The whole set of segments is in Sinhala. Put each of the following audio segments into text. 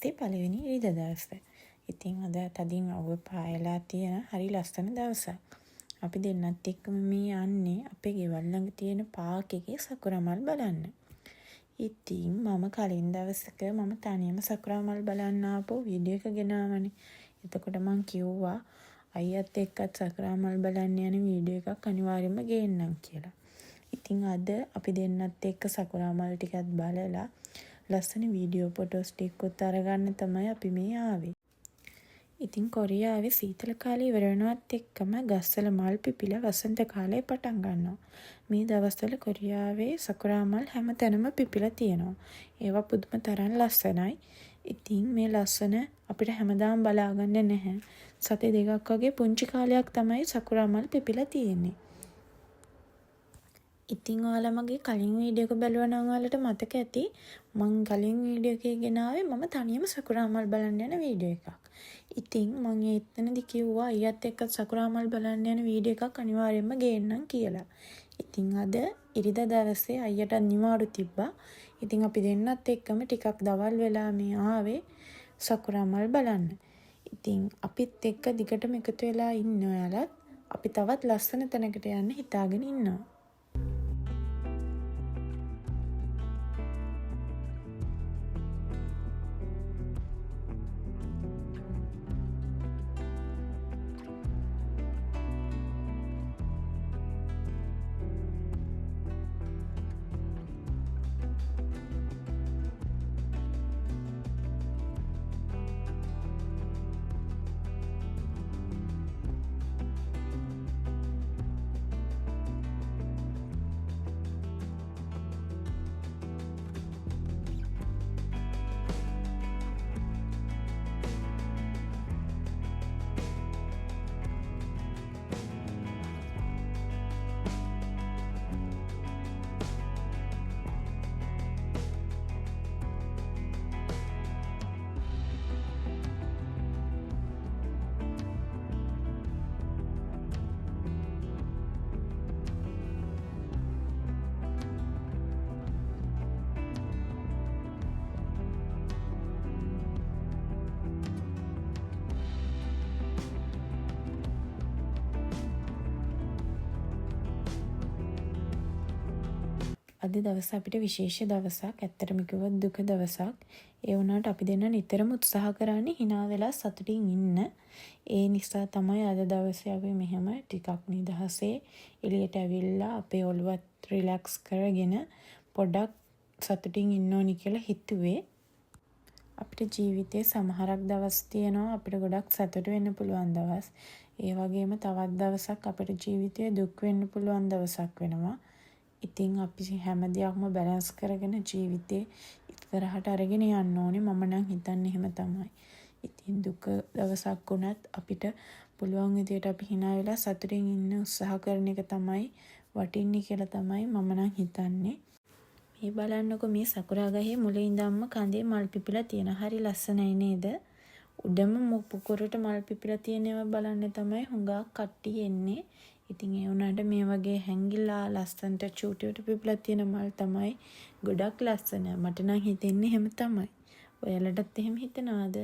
මාසේ පළවෙනි ඉරිදා දවස. ඉතින් අද තදින් අවුව පායලා තියෙන හරි ලස්සන දවසක්. අපි දෙන්නත් එක්කම මේ යන්නේ අපේ ගෙවල් ළඟ තියෙන පාක් එකේ සකුරා මල් බලන්න. ඉතින් මම කලින් දවසක මම තනියම සකුරා මල් බලන්න ආපු වීඩියෝ එක ගෙනාවනේ. එතකොට මං කිව්වා අයියත් එක්කත් සකුරා මල් බලන්න යන වීඩියෝ එකක් අනිවාර්යයෙන්ම ගේන්නම් කියලා. ඉතින් අද අපි දෙන්නත් එක්ක සකුරා මල් ටිකත් බලලා ලස්සන වීඩියෝ ෆොටෝස් ටිකත් අරගන්න තමයි අපි මේ ආවේ. ඉතින් කොරියාවේ සීතල කාලය ඉවර වෙනවත් එක්කම ගස්වල මල් පිපිලා වසන්ත කාලය පටන් ගන්නවා. මේ දවස්වල කොරියාවේ සකුරා මල් හැමතැනම පිපිලා තියෙනවා. ඒවා පුදුම තරම් ලස්සනයි. ඉතින් මේ ලස්සන අපිට හැමදාම බලාගන්න නැහැ. සති දෙකක් වගේ පුංචි කාලයක් තමයි සකුරා මල් පිපිලා තියෙන්නේ. ඉතින් ඔයාලා මගේ කලින් වීඩියෝ එක බැලුවා නම් ඔයාලට මතක ඇති මං කලින් වීඩියෝ එකේ ගෙනාවේ මම තනියම සකුරා මල් බලන්න යන වීඩියෝ එකක්. ඉතින් මම එතනදි කිව්වා අයියත් එක්ක සකුරා මල් බලන්න යන වීඩියෝ එකක් අනිවාර්යයෙන්ම ගේන්නම් කියලා. ඉතින් අද ඉරිදා දවසේ අයියට නිවාඩු තිබ්බා. ඉතින් අපි දෙන්නත් එක්කම ටිකක් දවල් වෙලා මේ ආවේ සකුරා මල් බලන්න. ඉතින් අපිත් එක්ක දිගටම එකතු වෙලා ඉන්න ඔයාලත් අපි තවත් ලස්සන තැනකට යන්න හිතාගෙන ඉන්නවා. අද දවස අපිට විශේෂ දවසක්. ඇත්තටම කිව්වොත් දුක දවසක්. ඒ වුණාට අපි දෙන්න නිතරම උත්සාහ කරන්නේ hina වෙලා සතුටින් ඉන්න. ඒ නිසා තමයි අද දවසේ අපි මෙහෙම ටිකක් නිදහසේ එළියට ඇවිල්ලා අපේ ඔළුවත් රිලැක්ස් කරගෙන පොඩ්ඩක් සතුටින් ඉන්න ඕනි කියලා හිතුවේ. අපිට ජීවිතේ සමහරක් දවස් තියෙනවා අපිට ගොඩක් සතුට වෙන්න පුළුවන් දවස්. ඒ වගේම තවත් දවසක් අපිට ජීවිතේ දුක් වෙන්න පුළුවන් දවසක් වෙනවා. ඉතින් අපි හැම දෙයක්ම බැලන්ස් කරගෙන ජීවිතේ ඉස්සරහට අරගෙන යන්න ඕනේ. මම නම් හිතන්නේ එහෙම තමයි. ඉතින් දුක දවසක් වුණත් අපිට පුළුවන් විදියට අපි hina වෙලා සතුටින් ඉන්න උත්සාහ කරන එක තමයි වටින්නේ කියලා තමයි මම නම් හිතන්නේ. මේ බලන්නකො මේ සකුරා ගහේ මුලින් ඉඳන්ම කඳේ මල් පිපිලා තියෙන. හරි ලස්සනයි නේද? උඩම පුකුරට මල් පිපිලා තියෙනවා බලන්න තමයි හුඟක් කට්ටිය එන්නේ. ඉතින් ඒ වුණාට මේ වගේ හැංගිලා ලස්සනට චූටියට පිපිලා තියෙන මල් තමයි ගොඩක් ලස්සන. මට නම් හිතෙන්නේ එහෙම තමයි. ඔයාලටත් එහෙම හිතනවාද?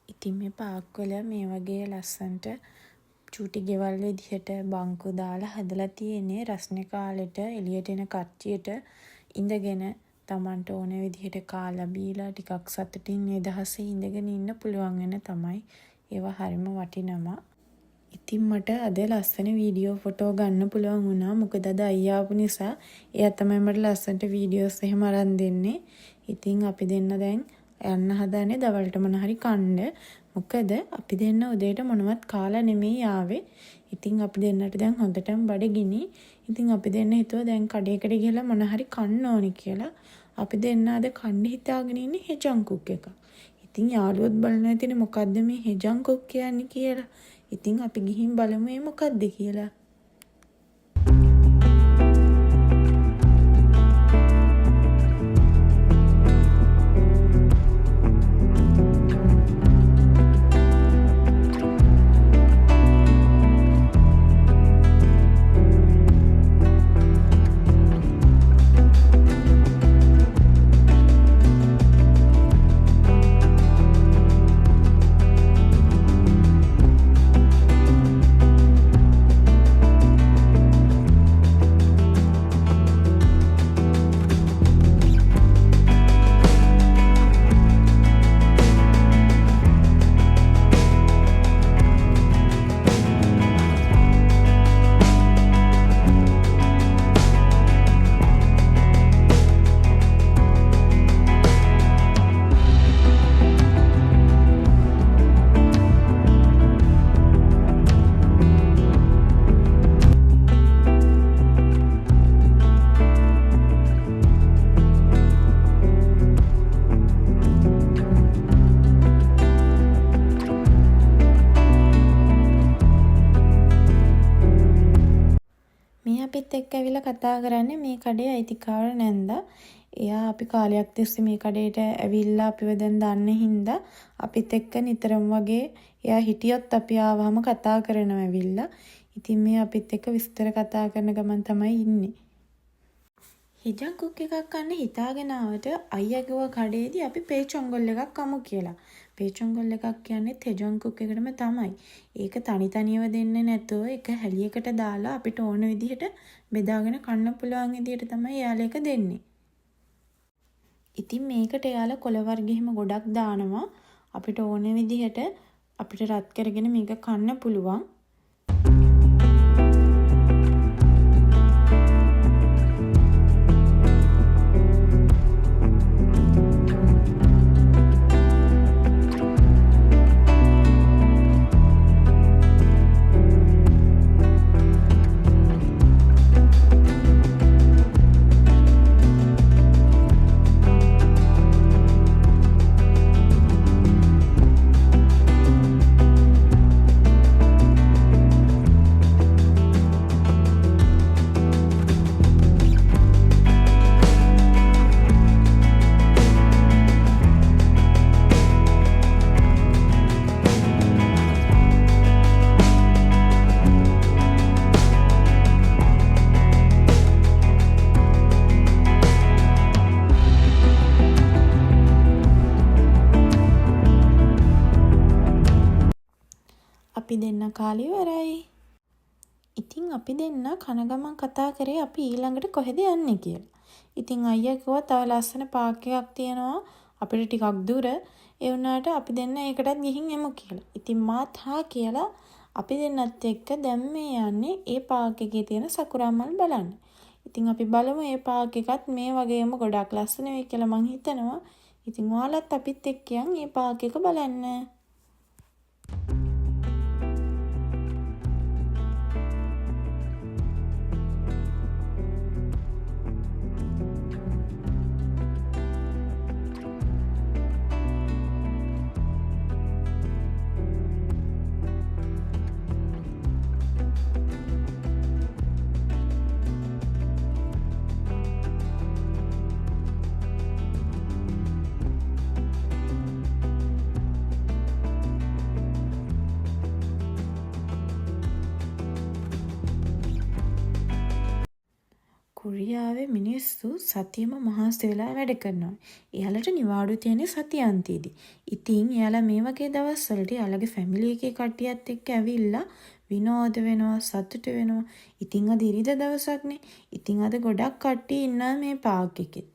ඉතින් මේ පාක් වල මේ වගේ ලස්සනට චූටි ගෙවල් විදිහට බංකු දාලා හදලා තියෙන්නේ රස්නේ කාලෙට එළියට එන කට්ටියට ඉඳගෙන තමන්ට ඕන විදිහට කාලා බීලා ටිකක් සතුටින් නිදහසේ ඉඳගෙන ඉන්න පුළුවන් වෙන තමයි. ඒවා හරිම වටිනවා. ඉතින් මට අද ලස්සන වීඩියෝ ෆොටෝ ගන්න පුළුවන් වුණා. මොකද අද අයියා ආපු නිසා එයා තමයි මට ලස්සනට වීඩියෝස් එහෙම අරන් දෙන්නේ. ඉතින් අපි දෙන්න දැන් යන්න හදානේ දවල්ට මොන හරි කන්න. මොකද අපි දෙන්න උදේට මොනවත් කාලා නෙමෙයි ආවේ. ඉතින් අපි දෙන්නට දැන් හොඳටම බඩගිනි. ඉතින් අපි දෙන්න හිතුවා දැන් කඩේකට ගිහලා මොන හරි කන්න ඕනි කියලා. අපි දෙන්න අද කන්න හිතාගෙන ඉන්නේ හෙජන් කුක් එක. ඉතින් යාළුවොත් බලනවා ඉතින් මොකද්ද මේ හෙජන් කුක් කියන්නේ කියලා. ඉතින් අපි ගිහින් බලමු මේ මොකද්ද කියලා. අපිත් එක්ක ඇවිල්ලා කතා කරන්නේ මේ කඩේ අයිතිකාර නැන්දා. එයා අපි කාලයක් තිස්සේ මේ කඩේට ඇවිල්ලා අපිව දැන් දන්න හින්දා අපිත් එක්ක නිතරම වගේ එයා හිටියොත් අපි ආවම කතා කරනවා ඇවිල්ලා. ඉතින් මේ අපිත් එක්ක විස්තර කතා කරන ගමන් තමයි ඉන්නේ. හිජන් කුක් එකක් කන්න හිතාගෙන ආවට අයියා ගිහුවා කඩේදී අපි පේචොංගොල් එකක් කමු කියලා. පේචොංගොල් එකක් කියන්නේ තෙජොන් කුක් එකටම තමයි. ඒක තනි තනියව දෙන්නේ නැතුව එක හැලියකට දාලා අපිට ඕන විදිහට බෙදාගෙන කන්න පුළුවන් විදිහට තමයි එයාලා ඒක දෙන්නේ. ඉතින් මේකට එයාලා කොළ වර්ග එහෙම ගොඩක් දානවා. අපිට ඕන විදිහට අපිට රත් කරගෙන මේක කන්න පුළුවන්. අපි දෙන්න කාලේ ඉවරයි. ඉතින් අපි දෙන්න කන ගමන් කතා කරේ අපි ඊළඟට කොහෙද යන්නේ කියලා. ඉතින් අයියා කිව්වා තව ලස්සන පාක් එකක් තියෙනවා අපිට ටිකක් දුර. ඒ වුණාට අපි දෙන්න ඒකටත් ගිහින් එමු කියලා. ඉතින් මාත් හා කියලා අපි දෙන්නත් එක්ක දැන් මේ යන්නේ ඒ පාක් එකේ තියෙන සකුරා මල් බලන්න. ඉතින් අපි බලමු මේ පාක් එකත් මේ වගේම ගොඩක් ලස්සන වෙයි කියලා මං හිතනවා. ඉතින් ඔයාලත් අපිත් එක්ක යන් මේ පාක් එක බලන්න. කොරියාවේ මිනිස්සු සතියම මහන්සි වෙලා වැඩ කරනවා. එයාලට නිවාඩු තියෙන්නේ සතියන්තයේදී. ඉතින් එයාලා මේ වගේ දවස්වලට එයාලගේ ෆැමිලි එකේ කට්ටියත් එක්ක ඇවිල්ලා විනෝද වෙනවා, සතුට වෙනවා. ඉතින් අද ඉරිදා දවසක්නේ. ඉතින් අද ගොඩක් කට්ටිය ඉන්නවා මේ පාක් එකෙත්.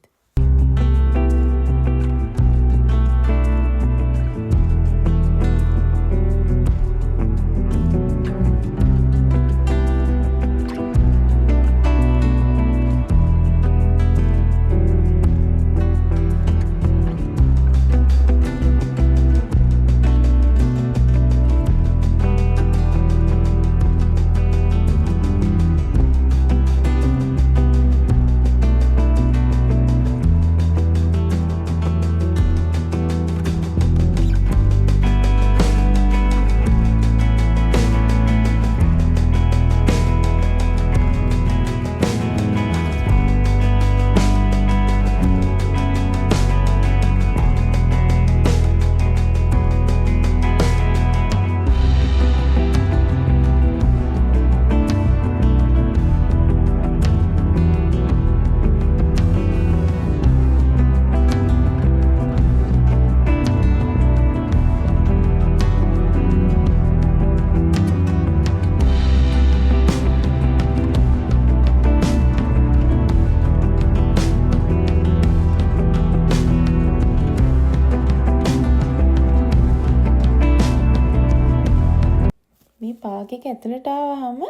පාක් එක ඇතුළට ආවහම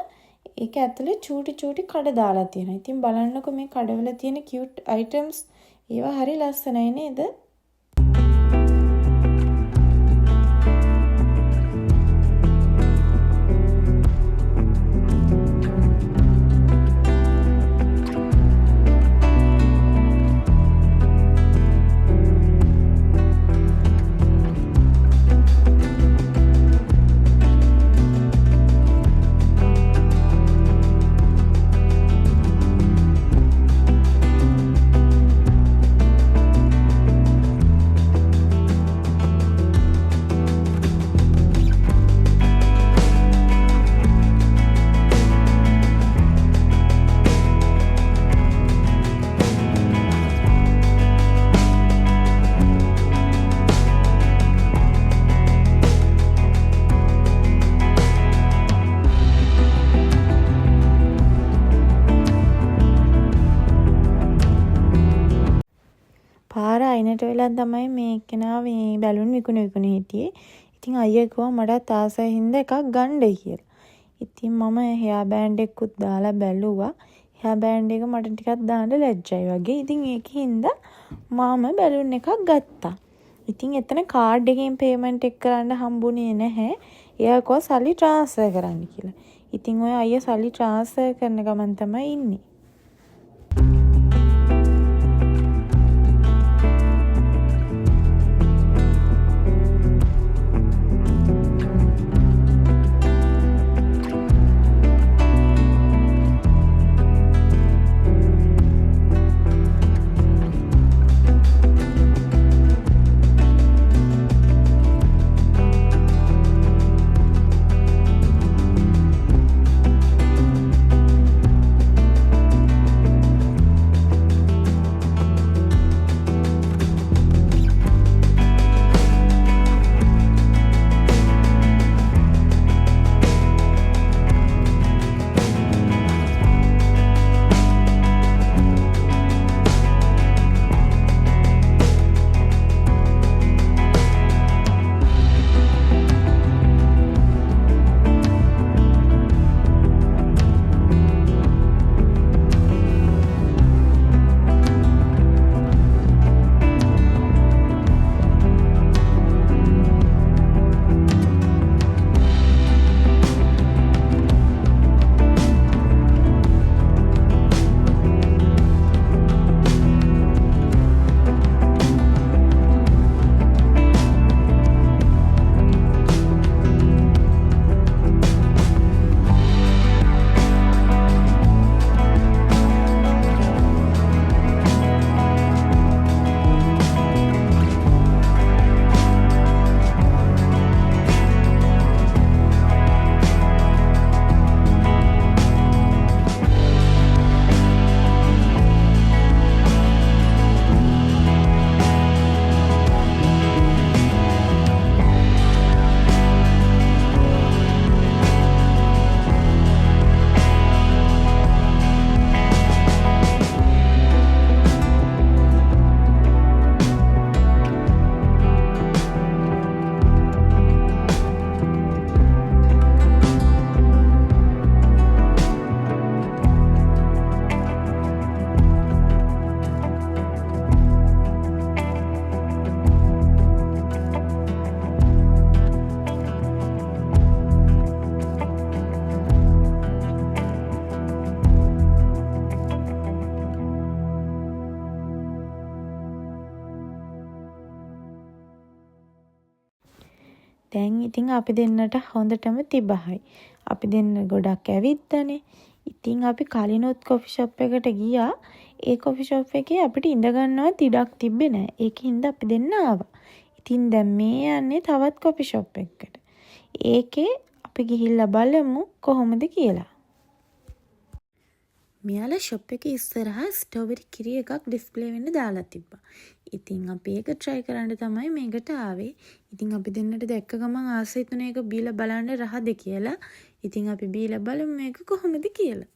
ඒක ඇතුලේ චූටි චූටි කඩ දාලා තියෙනවා. ඉතින් බලන්නකෝ මේ කඩවල තියෙන කියුට් අයිටම්ස් ඒවා හරි ලස්සනයි නේද? පාර අයිනට වෙලා තමයි මේ කෙනා මේ බැලුන් විකුණ හිටියේ. ඉතින් අයියා කිව්වා මටත් ආසයි හින්දා එකක් ගන්නයි කියලා. ඉතින් මම හෙයා බෑන්ඩ් එකකුත් දාලා බැලුවා. හෙයා බෑන්ඩ් එක මට ටිකක් දාන්න ලැජ්ජයි වගේ. ඉතින් ඒකින්ද මම බැලුන් එකක් ගත්තා. ඉතින් එතන කාඩ් එකෙන් පේමන්ට් එක කරන්න හම්බුනේ නැහැ. එයා කිව්වා සල්ලි ට්‍රාන්ස්ෆර් කරන්න කියලා. ඉතින් ඔය අයියා සල්ලි ට්‍රාන්ස්ෆර් කරන ගමන් තමයි ඉන්නේ. දැන් ඉතින් අපි දෙන්නට හොඳටම තිබහයි. අපි දෙන්න ගොඩක් ඇවිත්තනේ. ඉතින් අපි කලිනුත් කොෆි ෂොප් එකට ගියා. ඒ කොෆි ෂොප් එකේ අපිට ඉඳ ගන්නවත් ඉඩක් තිබ්බේ නැහැ. ඒකින්ද අපි දෙන්න ආවා. ඉතින් දැන් මේ යන්නේ තවත් කොෆි ෂොප් එකකට. ඒකේ අපි ගිහිල්ලා බලමු කොහොමද කියලා. මෙයාලා ෂොප් එකේ ඉස්සරහා ස්ට්‍රොබෙරි කිරි එකක් ඩිස්ප්ලේ වෙන්න දාලා තිබ්බා. ඉතින් අපි ඒක try කරන්න තමයි මේකට ආවේ. ඉතින් අපි දෙන්නට දැක්ක ගමන් ආසයි තුනේ ඒක බීලා බලන්න රහද කියලා. ඉතින් අපි බීලා බලමු මේක කොහොමද කියලා.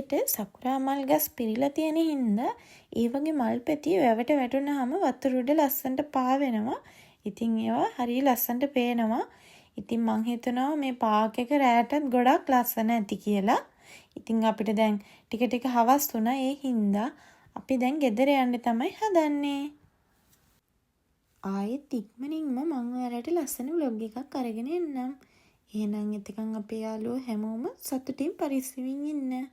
විදිහට සකුරා මල් ගස් පිරීලා තියෙන හින්දා ඒ වගේ මල් පෙති වැවට වැටුනහම වතුර උඩ ලස්සනට පාවෙනවා. ඉතින් ඒවා හරිය ලස්සනට පේනවා. ඉතින් මං හිතනවා මේ පාක් එක රැටත් ගොඩක් ලස්සන ඇති කියලා. ඉතින් අපිට දැන් ටික ටික හවස් වුණා. ඒ හින්දා අපි දැන් ගෙදර යන්න තමයි හදන්නේ. ආයෙත් ඉක්මනින්ම මං ඔයාලට ලස්සන vlog එකක් අරගෙන එන්නම්. එහෙනම් එතකන් අපේ යාළුවෝ හැමෝම සතුටින් පරිස්සමින් ඉන්න.